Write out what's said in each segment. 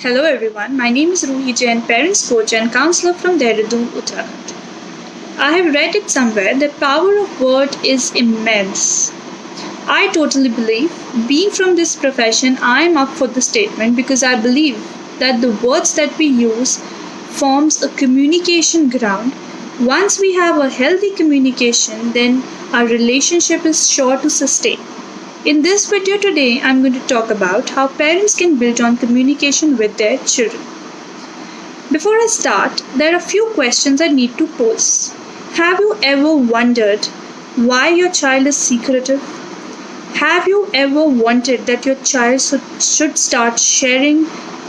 Hello everyone, my name is Ruhi Jain, parents coach and counselor from Dehradun, Uttarakhand. I have read it somewhere that power of word is immense. I totally believe, being from this profession, I am up for the statement because I believe that the words that we use forms a communication ground. Once we have a healthy communication, then our relationship is sure to sustain. In this video today, I'm going to talk about how parents can build on communication with their children. Before I start, there are a few questions I need to pose. Have you ever wondered why your child is secretive? Have you ever wanted that your child should start sharing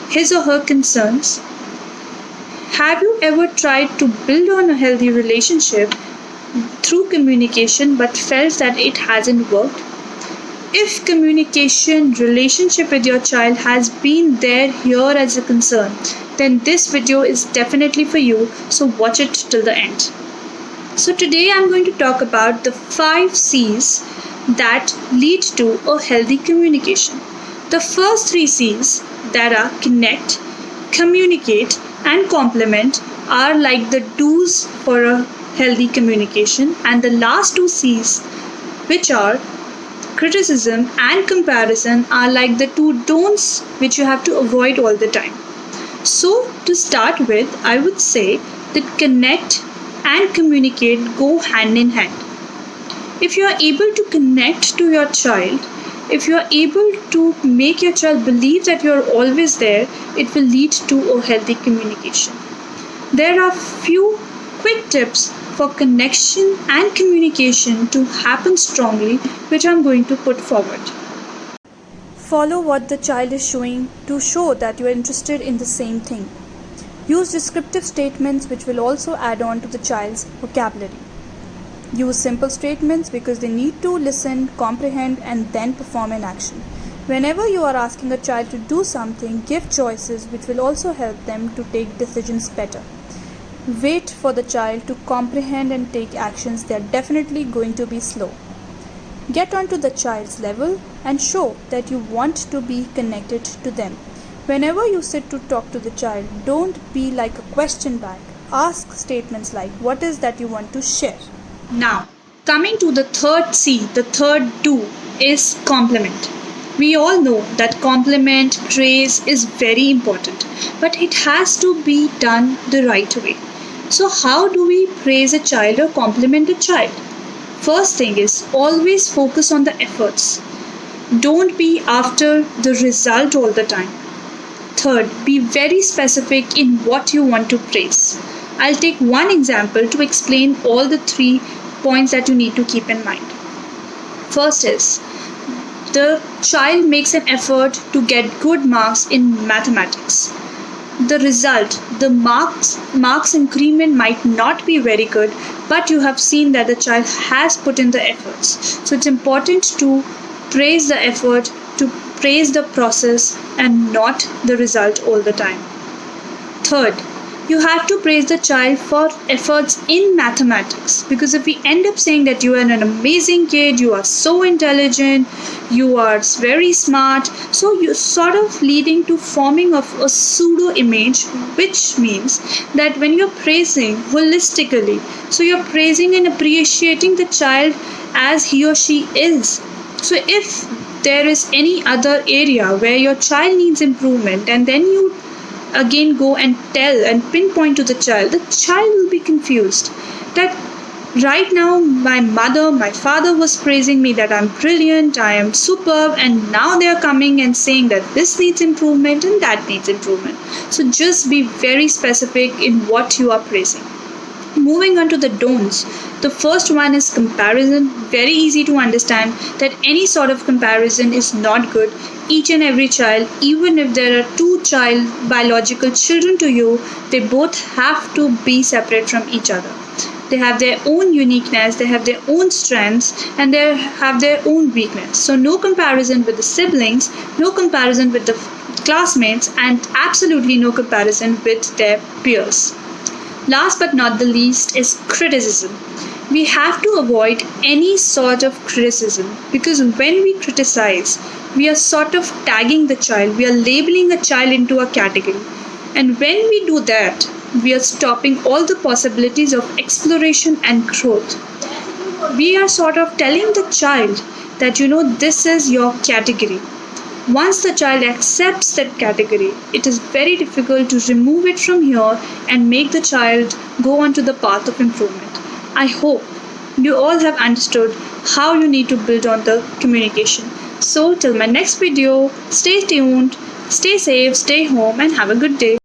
his or her concerns? Have you ever tried to build on a healthy relationship through communication but felt that it hasn't worked? If communication relationship with your child has been there here as a concern, then this video is definitely for you, so watch it till the end. So today I'm going to talk about the 5 C's that lead to a healthy communication. The first 3 C's, that are connect, communicate and complement, are like the do's for a healthy communication, and the last 2 C's, which are criticism and comparison, are like the 2 don'ts which you have to avoid all the time. So, to start with, I would say that connect and communicate go hand in hand. If you are able to connect to your child, if you are able to make your child believe that you are always there, it will lead to a healthy communication. There are few quick tips for connection and communication to happen strongly, which I'm going to put forward. Follow what the child is showing to show that you are interested in the same thing. Use descriptive statements which will also add on to the child's vocabulary. Use simple statements because they need to listen, comprehend, and then perform an action. Whenever you are asking a child to do something, give choices which will also help them to take decisions better. Wait for the child to comprehend and take actions. They are definitely going to be slow. Get onto the child's level and show that you want to be connected to them. Whenever you sit to talk to the child, don't be like a question bag. Ask statements like, what is that you want to share? Now, coming to the third C, the third do is compliment. We all know that compliment, praise is very important, but it has to be done the right way. So how do we praise a child or compliment a child? First thing is always focus on the efforts. Don't be after the result all the time. Third, be very specific in what you want to praise. I'll take one example to explain all the 3 points that you need to keep in mind. First is, the child makes an effort to get good marks in mathematics. The result, the marks increment might not be very good, but you have seen that the child has put in the efforts. So it's important to praise the effort, to praise the process, and not the result all the time. Third, you have to praise the child for efforts in mathematics, because if we end up saying that you are an amazing kid, you are so intelligent, you are very smart, so you're sort of leading to forming of a pseudo image, which means that when you're praising holistically, so you're praising and appreciating the child as he or she is. So if there is any other area where your child needs improvement, and then you again go and tell and pinpoint to the child will be confused that right now my mother, my father was praising me that I'm brilliant, I am superb, and now they are coming and saying that this needs improvement and that needs improvement. So just be very specific in what you are praising. Moving on to the don'ts. The first one is comparison. Very easy to understand that any sort of comparison is not good. Each and every child, even if there are 2 biological children to you, they both have to be separate from each other. They have their own uniqueness, they have their own strengths, and they have their own weakness. So no comparison with the siblings, no comparison with the classmates, and absolutely no comparison with their peers. Last but not the least is criticism. We have to avoid any sort of criticism, because when we criticize, we are sort of tagging the child, we are labeling a child into a category. And when we do that, we are stopping all the possibilities of exploration and growth. We are sort of telling the child that this is your category. Once the child accepts that category, it is very difficult to remove it from here and make the child go onto the path of improvement. I hope you all have understood how you need to build on the communication. So, till my next video, stay tuned, stay safe, stay home, and have a good day.